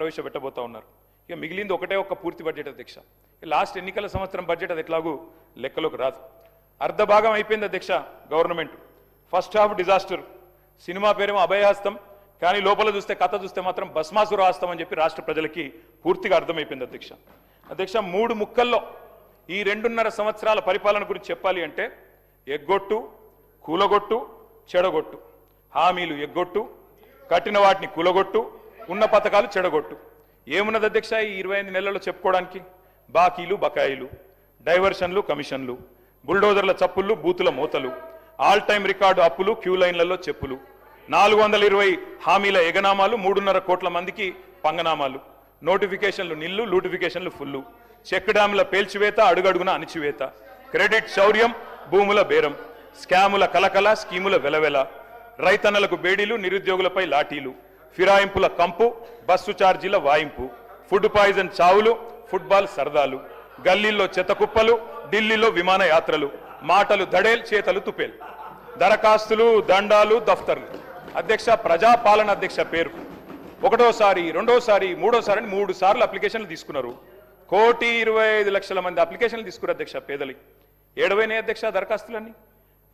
ప్రవేశపెట్టబోతా ఉన్నారు. ఇక మిగిలింది ఒకటే ఒక్క పూర్తి బడ్జెట్ అధ్యక్ష. లాస్ట్ ఎన్నికల సంవత్సరం బడ్జెట్ అది ఎట్లాగూ లెక్కలోకి రాదు. అర్ధ భాగం అయిపోయింది అధ్యక్ష government. First half disaster, cinema పేరేమో అభయహస్తం, కానీ లోపల చూస్తే కథ చూస్తే మాత్రం భస్మాసుర హస్తం అని చెప్పి రాష్ట్ర ప్రజలకి పూర్తిగా అర్థమైపోయింది అధ్యక్ష. అధ్యక్ష 3 ముక్కల్లో ఈ 2.5 సంవత్సరాల పరిపాలన గురించి చెప్పాలి అంటే ఎగ్గొట్టు, కూలగొట్టు, చెడగొట్టు. హామీలు ఎగ్గొట్టు, కట్టిన వాటిని కూలగొట్టు, ఉన్న పథకాలు చెడగొట్టు. ఏమున్నది అధ్యక్ష ఈ 25 నెలల్లో చెప్పుకోవడానికి? బాకీలు, బకాయిలు, డైవర్షన్లు, కమిషన్లు, బుల్డోజర్ల చప్పుళ్ళు, బూతుల మూతలు, ఆల్ టైం రికార్డు అప్పులు, క్యూ లైన్లలో చెప్పులు, 420 హామీల ఎగనామాలు, 3.5 కోట్ల మందికి పంగనామాలు, నోటిఫికేషన్లు నిల్లు, లూటిఫికేషన్లు ఫుల్లు, చెక్ డ్యాముల పేల్చివేత, అడుగడుగున అణిచివేత, క్రెడిట్ శౌర్యం, భూముల బేరం, స్కాముల కలకల, స్కీముల వెలవెల, రైతన్నలకు బేడీలు, నిరుద్యోగులపై లాఠీలు, ఫిరాయింపుల కంపు, బస్సు ఛార్జీల వాయింపు, ఫుడ్ పాయిజన్ చావులు, ఫుట్బాల్ సరదాలు, గల్లీల్లో చెత్తకుప్పలు, ఢిల్లీలో విమానయాత్రలు, మాటలు దడేల్, చేతలు తుపేల్, దరఖాస్తులు, దండాలు, దఫ్తర్లు. అధ్యక్ష ప్రజాపాలన అధ్యక్ష పేరు. ఒకటోసారి, రెండోసారి, మూడోసారి అని 3 సార్లు అప్లికేషన్లు తీసుకున్నారు. 1,25,00,000 మంది అప్లికేషన్లు తీసుకున్నారు అధ్యక్ష పేదలి. ఏడవైనాయి అధ్యక్ష దరఖాస్తులన్నీ?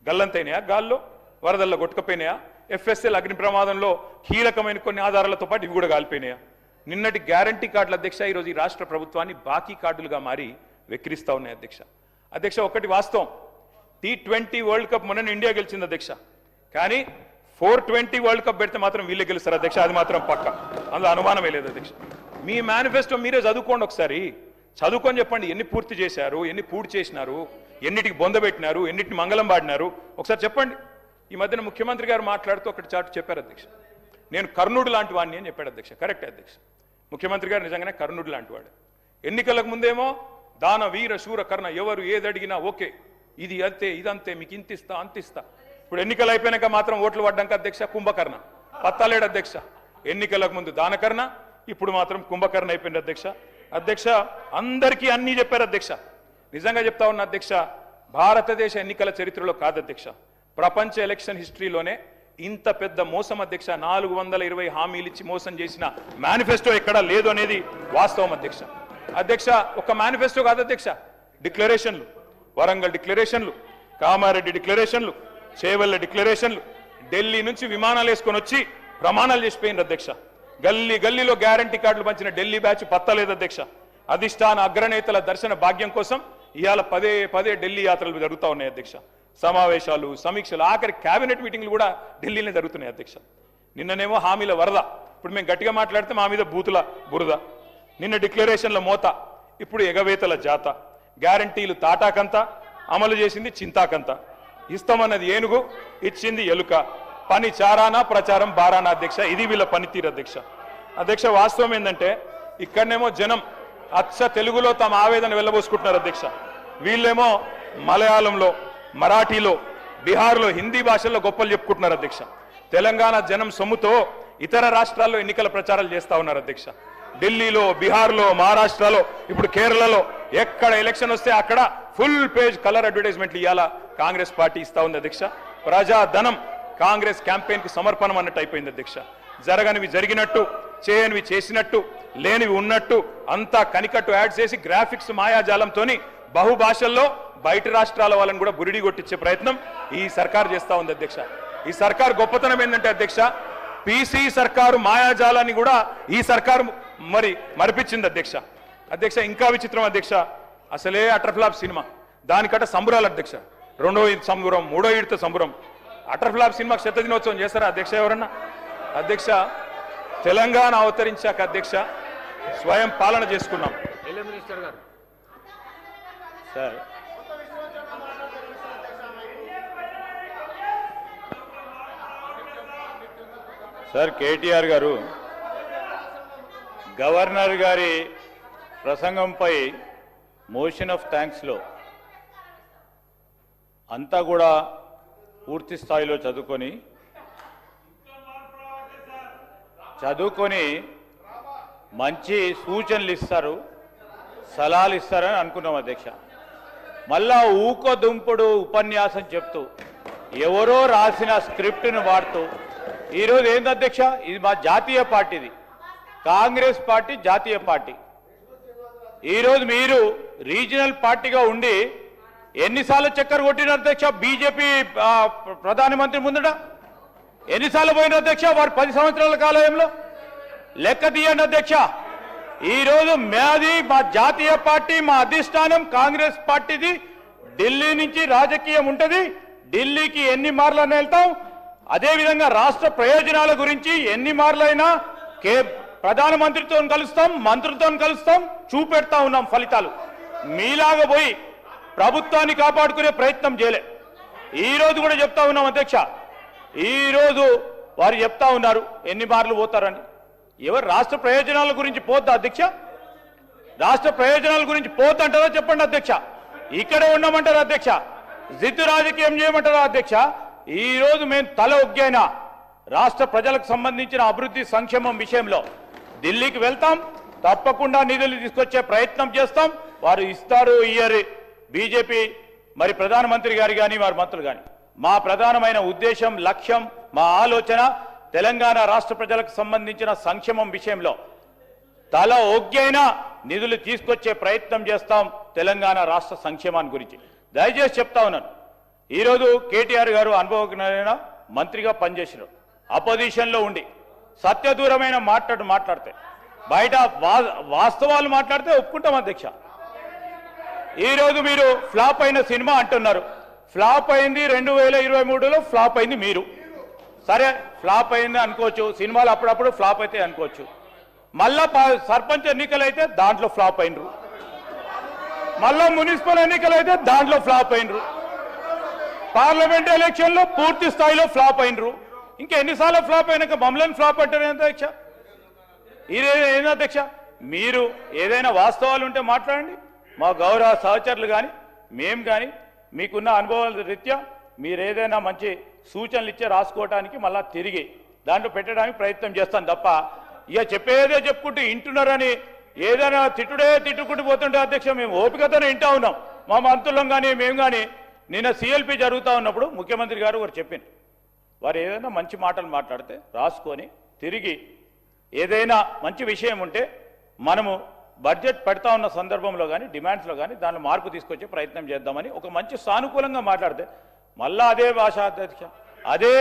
గల్లంతైనాయా? గాల్లో వరదల్లో కొట్టుకపోయినాయా? ఎఫ్ఎస్ఎల్ అగ్ని ప్రమాదంలో కీలకమైన కొన్ని ఆధారాలతో పాటు ఇవి కూడా కాలిపోయినాయా? నిన్నటి గ్యారంటీ కార్డుల అధ్యక్ష ఈరోజు ఈ రాష్ట్ర ప్రభుత్వాన్ని బాకీ కార్డులుగా మారి వెక్కిరిస్తా ఉన్నాయి అధ్యక్ష. అధ్యక్ష ఒకటి వాస్తవం, T20 వరల్డ్ కప్ మొన్న ఇండియా గెలిచింది అధ్యక్ష. కానీ 420 వరల్డ్ కప్ పెడితే మాత్రం వీళ్ళే గెలుస్తారు అధ్యక్ష, అది మాత్రం పక్క, అందులో అనుమానమే లేదు అధ్యక్ష. మీ మేనిఫెస్టో మీరే చదువుకోండి ఒకసారి, చదువుకొని చెప్పండి ఎన్ని పూర్తి చేశారు, ఎన్ని పూర్తి చేసినారు, ఎన్నిటికి బొందబెట్టినారు, ఎన్నిటిని మంగళం పాడినారు ఒకసారి చెప్పండి. ఈ మధ్యన ముఖ్యమంత్రి గారు మాట్లాడుతూ ఒకటి చాటు చెప్పారు అధ్యక్ష, నేను కర్ణుడు లాంటి వాడిని అని చెప్పాడు అధ్యక్ష. కరెక్ట్ అధ్యక్ష, ముఖ్యమంత్రి గారు నిజంగానే కర్ణుడు లాంటి వాడు. ఎన్నికలకు ముందేమో దాన వీర శూర కర్ణ, ఎవరు ఏది అడిగినా ఓకే, ఇది అంతే ఇదంతే, మీకు ఇంతిస్తా అంతిస్తా. ఇప్పుడు ఎన్నికలు అయిపోయినాక మాత్రం ఓట్లు పడ్డాక అధ్యక్ష కుంభకర్ణ, పత్తాలేడు అధ్యక్ష. ఎన్నికలకు ముందు దానకర్ణ, ఇప్పుడు మాత్రం కుంభకర్ణ అయిపోయింది అధ్యక్ష. అధ్యక్ష అందరికీ అన్నీ చెప్పారు అధ్యక్ష. నిజంగా చెప్తా ఉన్న అధ్యక్ష, భారతదేశ ఎన్నికల చరిత్రలో కాదు అధ్యక్ష, ప్రపంచ ఎలక్షన్ హిస్టరీలోనే ఇంత పెద్ద మోసం అధ్యక్ష. 420 హామీలు ఇచ్చి మోసం చేసిన మేనిఫెస్టో ఎక్కడా లేదు అనేది వాస్తవం అధ్యక్ష. అధ్యక్ష ఒక మేనిఫెస్టో కాదు అధ్యక్ష, డిక్లరేషన్లు, వరంగల్ డిక్లరేషన్లు, కామారెడ్డి డిక్లరేషన్లు, చేవెళ్ల డిక్లరేషన్లు, ఢిల్లీ నుంచి విమానాలు వేసుకొని వచ్చి ప్రమాణాలు చేసిపోయింది అధ్యక్ష. గల్లీ గల్లీలో గ్యారంటీ కార్డులు పంచిన ఢిల్లీ బ్యాచ్ పత్తలేదు అధ్యక్ష. అధిష్టాన అగ్రనేతల దర్శన భాగ్యం కోసం ఇవాళ పదే ఢిల్లీ యాత్రలు జరుగుతూ ఉన్నాయి అధ్యక్ష. సమావేశాలు, సమీక్షలు, ఆఖరి కేబినెట్ మీటింగ్లు కూడా ఢిల్లీనే జరుగుతున్నాయి అధ్యక్ష. నిన్ననేమో హామీల వరద, ఇప్పుడు మేము గట్టిగా మాట్లాడితే మా మీద బూతుల బురద. నిన్న డిక్లరేషన్ల మోత, ఇప్పుడు ఎగవేతల జాత. గ్యారంటీలు తాటాకంత, అమలు చేసింది చింతాకంత. ఇస్తామన్నది ఏనుగు, ఇచ్చింది ఎలుక. పని చారానా, ప్రచారం బారానా అధ్యక్ష. ఇది వీళ్ళ పనితీరు అధ్యక్ష. అధ్యక్ష వాస్తవం ఏంటంటే ఇక్కడనేమో జనం అచ్చ తెలుగులో తమ ఆవేదన వెళ్ళబోసుకుంటున్నారు అధ్యక్ష. వీళ్ళేమో మలయాళంలో, మరాఠీలో, బీహార్లో, హిందీ భాషల్లో గొప్పలు చెప్పుకుంటున్నారు అధ్యక్ష. తెలంగాణ జనం సొమ్ముతో ఇతర రాష్ట్రాల్లో ఎన్నికల ప్రచారాలు చేస్తా ఉన్నారు అధ్యక్ష. ఢిల్లీలో, బీహార్లో, మహారాష్ట్రలో, ఇప్పుడు కేరళలో ఎక్కడ ఎలక్షన్ వస్తే అక్కడ ఫుల్ పేజ్ కలర్ అడ్వర్టైజ్మెంట్లు ఇవాళ కాంగ్రెస్ పార్టీ ఇస్తా ఉంది అధ్యక్ష. ప్రజాధనం కాంగ్రెస్ క్యాంపెయిన్ కు సమర్పణం అన్నట్టు అయిపోయింది అధ్యక్ష. జరగనివి జరిగినట్టు, చేయనివి చేసినట్టు, లేనివి ఉన్నట్టు అంతా కనికట్టు యాడ్ చేసి గ్రాఫిక్స్ మాయాజాలంతో బహుభాషల్లో బయట రాష్ట్రాల వాళ్ళని కూడా బురిడి కొట్టించే ప్రయత్నం ఈ సర్కార్ చేస్తా ఉంది అధ్యక్ష. ఈ సర్కార్ గొప్పతనం ఏంటంటే అధ్యక్ష, పీసీ సర్కారు మాయాజాలాన్ని కూడా ఈ సర్కారు మరిపించింది అధ్యక్ష. అధ్యక్ష ఇంకా విచిత్రం అధ్యక్ష, అసలే అటర్ఫ్లాప్ సినిమా, దానికట సంబురాలు అధ్యక్ష. 2వ ఈద్ సంబురం, 3వ ఈడ్తో సంబురం. అటర్ఫ్లాప్ సినిమాకి 100వ దినోత్సవం చేస్తారా అధ్యక్ష ఎవరన్నా? అధ్యక్ష తెలంగాణ అవతరించాక అధ్యక్ష స్వయం పాలన చేసుకున్నాం. సార్ సార్ కేటీఆర్ గారు గవర్నర్ గారి ప్రసంగంపై మోషన్ ఆఫ్ థ్యాంక్స్లో అంతా కూడా పూర్తి స్థాయిలో చదువుకొని మంచి సూచనలు ఇస్తారు, సలహాలు ఇస్తారని అనుకున్నాం అధ్యక్ష. మళ్ళా ఊకదుంపుడు ఉపన్యాసం చెప్తూ ఎవరో రాసిన స్క్రిప్ట్ను వాడుతూ ఈరోజు ఏంది అధ్యక్ష, ఇది మా జాతీయ పార్టీది, కాంగ్రెస్ పార్టీ జాతీయ పార్టీ. ఈరోజు మీరు రీజనల్ పార్టీగా ఉండి ఎన్నిసార్లు చక్కర్ కొట్టిన అధ్యక్ష బీజేపీ ప్రధానమంత్రి ముందట ఎన్నిసార్లు పోయిన అధ్యక్ష వారు 10 సంవత్సరాల కాలంలో లెక్క తీయండి అధ్యక్ష. ఈరోజు మాది మా జాతీయ పార్టీ మా అధిష్టానం కాంగ్రెస్ పార్టీది. ఢిల్లీ నుంచి రాజకీయం ఉంటుంది. ఢిల్లీకి ఎన్ని మార్లైనా వెళ్తాం. అదేవిధంగా రాష్ట్ర ప్రయోజనాల గురించి ఎన్ని మార్లైనా ప్రధానమంత్రితో కలుస్తాం, మంత్రులతో కలుస్తాం, చూపెడతా ఉన్నాం ఫలితాలు. మీలాగా పోయి ప్రభుత్వాన్ని కాపాడుకునే ప్రయత్నం చేయలే. ఈ రోజు కూడా చెప్తా ఉన్నాం అధ్యక్ష. ఈ రోజు వారు చెప్తా ఉన్నారు ఎన్ని మార్లు పోతారని. ఎవరు రాష్ట్ర ప్రయోజనాల గురించి పోద్దా అధ్యక్ష? రాష్ట్ర ప్రయోజనాల గురించి పోద్దంటారా చెప్పండి అధ్యక్ష. ఇక్కడే ఉండమంటారా అధ్యక్ష? జిద్దు రాజకీయం చేయమంటారా అధ్యక్ష? ఈ రోజు మేము తల ఒగ్గైనా రాష్ట్ర ప్రజలకు సంబంధించిన అభివృద్ధి సంక్షేమం విషయంలో ఢిల్లీకి వెళ్తాం. తప్పకుండా నిధులు తీసుకొచ్చే ప్రయత్నం చేస్తాం. వారు ఇస్తారు ఇయ్యరు బీజేపీ మరి ప్రధానమంత్రి గారు కానీ వారి మంత్రులు కానీ. మా ప్రధానమైన ఉద్దేశం, లక్ష్యం, మా ఆలోచన తెలంగాణ రాష్ట్ర ప్రజలకు సంబంధించిన సంక్షేమం విషయంలో తల ఒగ్గైనా నిధులు తీసుకొచ్చే ప్రయత్నం చేస్తాం తెలంగాణ రాష్ట్ర సంక్షేమాన్ని గురించి. దయచేసి చెప్తా ఉన్నాను. ఈరోజు కేటీఆర్ గారు అనుభవజ్ఞులైన మంత్రిగా పనిచేసినారు. అపోజిషన్లో ఉండి సత్యదూరమైన మాట్లాడితే బయట వాస్తవాలు మాట్లాడితే ఒప్పుకుంటాం అధ్యక్ష. ఈరోజు మీరు ఫ్లాప్ అయిన సినిమా అంటున్నారు. ఫ్లాప్ అయింది 2023లో ఫ్లాప్ అయింది మీరు. సరే ఫ్లాప్ అయింది అనుకోవచ్చు. సినిమాలు అప్పుడప్పుడు ఫ్లాప్ అయితే అనుకోవచ్చు. మళ్ళా సర్పంచ్ ఎన్నికలు అయితే దాంట్లో ఫ్లాప్ అయినరు. మళ్ళా మున్సిపల్ ఎన్నికలు అయితే దాంట్లో ఫ్లాప్ అయినరు. పార్లమెంట్ ఎలక్షన్లో పూర్తి స్థాయిలో ఫ్లాప్ అయినరు. ఇంకా ఎన్నిసార్లు ఫ్లాప్ అయినాక మమ్మల్ని ఫ్లాప్ అంటారు అధ్యక్ష? ఏంది అధ్యక్ష? మీరు ఏదైనా వాస్తవాలు ఉంటే మాట్లాడండి. మా గౌరవ సహచరులు కానీ మేము కానీ మీకున్న అనుభవాల రీత్యా మీరు ఏదైనా మంచి సూచనలు ఇచ్చే రాసుకోవడానికి మళ్ళా తిరిగి దాంట్లో పెట్టడానికి ప్రయత్నం చేస్తాను తప్ప ఇక చెప్పేదే చెప్పుకుంటూ ఇంటున్నారని ఏదైనా తిట్టుకుంటూ పోతుంటే అధ్యక్ష మేము ఓపికతోనే వింటా ఉన్నాం. మా మంత్రులం కానీ మేము కానీ నిన్న సిఎల్పి జరుగుతూ ఉన్నప్పుడు ముఖ్యమంత్రి గారు వారు చెప్పింది వారు ఏదైనా మంచి మాటలు మాట్లాడితే రాసుకొని తిరిగి ఏదైనా మంచి విషయం ఉంటే మనము బడ్జెట్ పెడతా ఉన్న సందర్భంలో కానీ డిమాండ్స్లో కానీ దానిలో మార్పు తీసుకొచ్చే ప్రయత్నం చేద్దామని ఒక మంచి సానుకూలంగా మాట్లాడితే మళ్ళా అదే భాష అధ్యక్ష అదే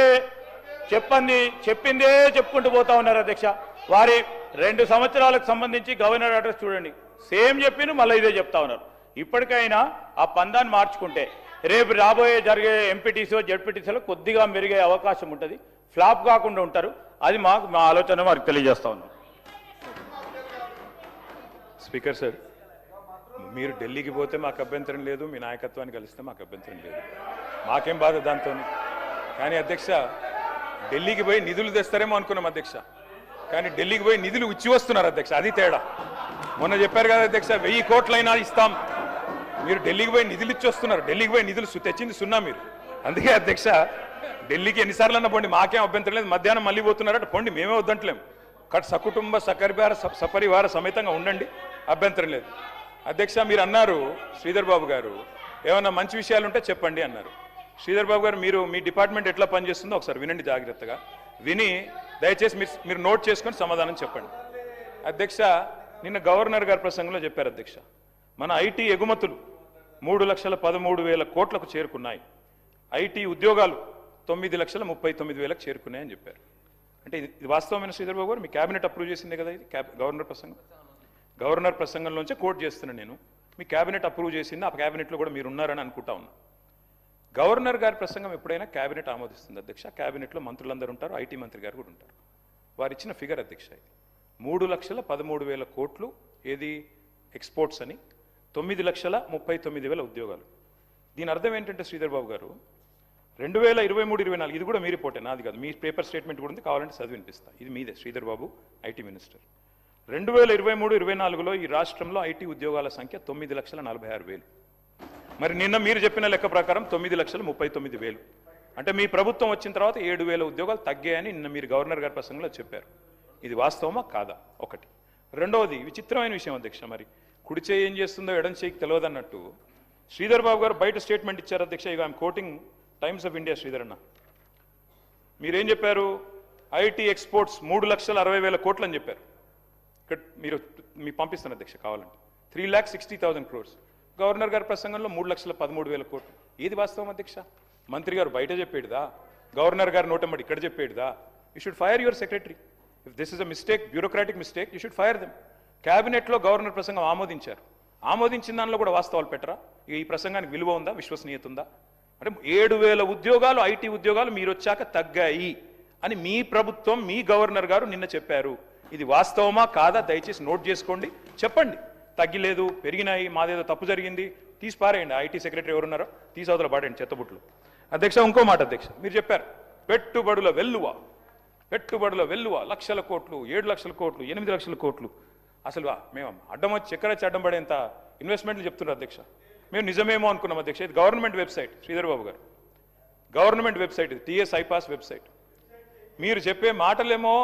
చెప్పిందే చెప్పుకుంటూ పోతా ఉన్నారు అధ్యక్ష. వారి 2 సంవత్సరాలకు సంబంధించి గవర్నర్ అడ్రస్ చూడండి సేమ్ చెప్పిన మళ్ళీ ఇదే చెప్తా ఉన్నారు. ఇప్పటికైనా ఆ పందాన్ని మార్చుకుంటే రేపు రాబోయే జరిగే ఎంపీటీసీఓ జెడ్పీటీసీలో కొద్దిగా మెరుగే అవకాశం ఉంటుంది. ఫ్లాప్ కాకుండా ఉంటారు. అది మా ఆలోచన వారికి తెలియజేస్తా ఉన్నాం. స్పీకర్ సార్, మీరు ఢిల్లీకి పోతే మాకు అభ్యంతరం లేదు, మీ నాయకత్వాన్ని కలిస్తే మాకు అభ్యంతరం లేదు, మాకేం బాధ దాంతో. కానీ అధ్యక్ష ఢిల్లీకి పోయి నిధులు తెస్తారేమో అనుకున్నాం అధ్యక్ష. కానీ ఢిల్లీకి పోయి నిధులు ఇచ్చి వస్తున్నారు అధ్యక్ష. అది తేడా. మొన్న చెప్పారు కదా అధ్యక్ష 1000 కోట్లైనా ఇస్తాం. మీరు ఢిల్లీకి పోయి నిధులు ఇచ్చి వస్తున్నారు. ఢిల్లీకి పోయి నిధులు తెచ్చింది సున్నా మీరు. అందుకే అధ్యక్ష ఢిల్లీకి ఎన్నిసార్లు అన్నా పోండి, మాకేం అభ్యంతరం లేదు. మధ్యాహ్నం మళ్ళీ పోతున్నారట పోండి, మేమే వద్దంటలేం. సకుటుంబ సపరివార సమేతంగా ఉండండి, అభ్యంతరం లేదు. అధ్యక్ష మీరు అన్నారు శ్రీధర్ బాబు గారు ఏమన్నా మంచి విషయాలు ఉంటే చెప్పండి అన్నారు. శ్రీధర్ బాబు గారు మీరు మీ డిపార్ట్మెంట్ ఎట్లా పనిచేస్తుందో ఒకసారి వినండి జాగ్రత్తగా. విని దయచేసి మీరు నోట్ చేసుకొని సమాధానం చెప్పండి. అధ్యక్ష నిన్న గవర్నర్ గారి ప్రసంగంలో చెప్పారు అధ్యక్ష మన ఐటీ ఎగుమతులు 3,13,000 కోట్లకు చేరుకున్నాయి. ఐటీ ఉద్యోగాలు 9,39,000 చేరుకున్నాయని చెప్పారు. అంటే ఇది వాస్తవమైన శ్రీధర్ బాబు గారు మీ క్యాబినెట్ అప్రూవ్ చేసిందే కదా ఇది గవర్నర్ ప్రసంగం. గవర్నర్ ప్రసంగంలోంచే కోట్ చేస్తున్నాను నేను. మీ క్యాబినెట్ అప్రూవ్ చేసింది, ఆ క్యాబినెట్లో కూడా మీరు ఉన్నారని అనుకుంటా ఉన్నా. గవర్నర్ గారి ప్రసంగం ఎప్పుడైనా క్యాబినెట్ ఆమోదిస్తుంది అధ్యక్ష. క్యాబినెట్లో మంత్రులందరూ ఉంటారు, ఐటీ మంత్రి గారు కూడా ఉంటారు. వారు ఇచ్చిన ఫిగర్ అధ్యక్ష 3,13,000 కోట్లు ఏది ఎక్స్పోర్ట్స్ అని, 9,39,000 ఉద్యోగాలు. దీని అర్థం ఏంటంటే శ్రీధర్ బాబు గారు 2023-24 ఇది కూడా మీ రిపోర్టే, నాది కాదు, మీ పేపర్ స్టేట్మెంట్ కూడా ఉంది, కావాలంటే చదివి వినిపిస్తా. ఇది మీదే శ్రీధర్ బాబు ఐటీ మినిస్టర్. 2023-24లో ఈ రాష్ట్రంలో ఐటీ ఉద్యోగాల సంఖ్య 9,46,000. మరి నిన్న మీరు చెప్పిన లెక్క ప్రకారం 9,39,000. అంటే మీ ప్రభుత్వం వచ్చిన తర్వాత 7,000 ఉద్యోగాలు తగ్గాయని నిన్న మీరు గవర్నర్ గారి ప్రసంగంలో చెప్పారు. ఇది వాస్తవమా కాదా? ఒకటి. రెండవది విచిత్రమైన విషయం అధ్యక్ష, మరి కుడి చేయి ఏం చేస్తుందో ఎడం చేయికి తెలియదన్నట్టు శ్రీధర్ బాబు గారు బయట స్టేట్మెంట్ ఇచ్చారు అధ్యక్ష. ఇక I'm quoting times of India Sridhar అన్న. మీరేం చెప్పారు? ఐటీ ఎక్స్పోర్ట్స్ 3,60,000 కోట్లు అని చెప్పారు. ఇక్కడ మీకు పంపిస్తాను అధ్యక్ష కావాలంటే 3,60,000 crores. గవర్నర్ గారి ప్రసంగంలో 3,13,000 కోట్లు. ఏది వాస్తవం అధ్యక్ష? మంత్రి గారు బయట చెప్పేడుదా, గవర్నర్ గారు నోటమ్మడి ఇక్కడ చెప్పేడుదా? You should fire your secretary. If this is a mistake, bureaucratic mistake, you should fire them. క్యాబినెట్లో గవర్నర్ ప్రసంగం ఆమోదించారు. ఆమోదించిన దానిలో కూడా వాస్తవాలు పెట్టరా? ఈ ప్రసంగానికి విలువ ఉందా, విశ్వసనీయత ఉందా? అంటే 7,000 ఉద్యోగాలు, ఐటీ ఉద్యోగాలు మీరు వచ్చాక తగ్గాయి అని మీ ప్రభుత్వం, మీ గవర్నర్ గారు నిన్న చెప్పారు. ఇది వాస్తవమా కాదా దయచేసి నోట్ చేసుకోండి, చెప్పండి. తగ్గిలేదు, పెరిగినాయి, మాదేదో తప్పు జరిగింది, తీసి పారేయండి. ఐటీ సెక్రటరీ ఎవరున్నారో తీసి అవతల పాడేయండి చెత్తబుట్లు. అధ్యక్ష ఇంకో మాట అధ్యక్ష, మీరు చెప్పారు పెట్టుబడుల వెల్లువ, పెట్టుబడుల వెల్లువ 1,00,000 కోట్లు, 7,00,000 కోట్లు, 8,00,000 కోట్లు. అసలు మేము అడ్డం వచ్చి చక్కెర అడ్డం పడేంత ఇన్వెస్ట్మెంట్లు చెప్తున్నారు అధ్యక్ష. మేము నిజమేమో అనుకున్నాం అధ్యక్ష. ఇది గవర్నమెంట్ వెబ్సైట్, శ్రీధర్ బాబు గారు, గవర్నమెంట్ వెబ్సైట్ ఇది, టీఎస్ ఐపాస్ వెబ్సైట్. మీరు చెప్పే మాటలేమో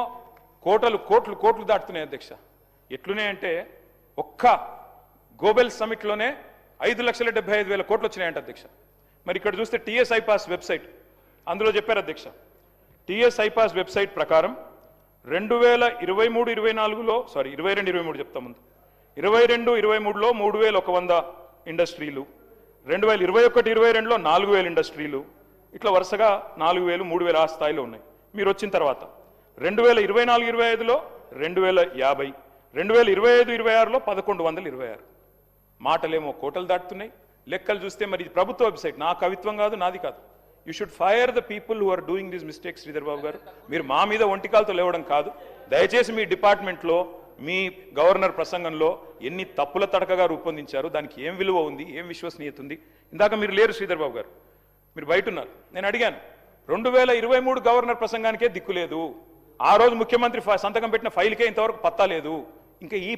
కోటలు కోట్లు కోట్లు దాటుతున్నాయి అధ్యక్ష. ఎట్లునే అంటే ఒక్క గోబెల్ సమిట్లోనే 5,75,000 కోట్లు వచ్చినాయంట అధ్యక్ష. మరి ఇక్కడ చూస్తే టీఎస్ ఐపాస్ వెబ్సైట్, అందులో చెప్పారు అధ్యక్ష, టీఎస్ ఐపాస్ వెబ్సైట్ ప్రకారం 2023-24లో, సారీ 22-23 చెప్తా ముందు, 22-23లో 3,100 ఇండస్ట్రీలు, 2021-22లో 4,000 ఇండస్ట్రీలు, ఇట్లా వరుసగా 4,000, 3,000 ఆ స్థాయిలో ఉన్నాయి. మీరు వచ్చిన తర్వాత 2024-25లో 2,050, 2025-26లో 1,126. మాటలేమో కోటలు దాటుతున్నాయి, లెక్కలు చూస్తే మరి ఇది ప్రభుత్వ వెబ్సైట్, నా కవిత్వం కాదు, నాది కాదు. You should fire the people who are doing this mistakes. Sridhar Babu గారు, మీరు మా మీద ఒంటికాలతో లేవడం కాదు. దయచేసి మీ డిపార్ట్మెంట్లో, మీ గవర్నర్ ప్రసంగంలో ఎన్ని తప్పుల తడకగా రూపొందించారు, దానికి ఏం విలువ ఉంది, ఏం విశ్వసనీయత ఉంది? ఇందాక మీరు లేరు శ్రీధర్ బాబు గారు, మీరు బయట ఉన్నారు. నేను అడిగాను, 2023 గవర్నర్ ప్రసంగానికే దిక్కు లేదు. ఆ రోజు ముఖ్యమంత్రి సంతకం పెట్టిన ఫైల్కే ఇంతవరకు పత్తా లేదు. ఇంకా ఈ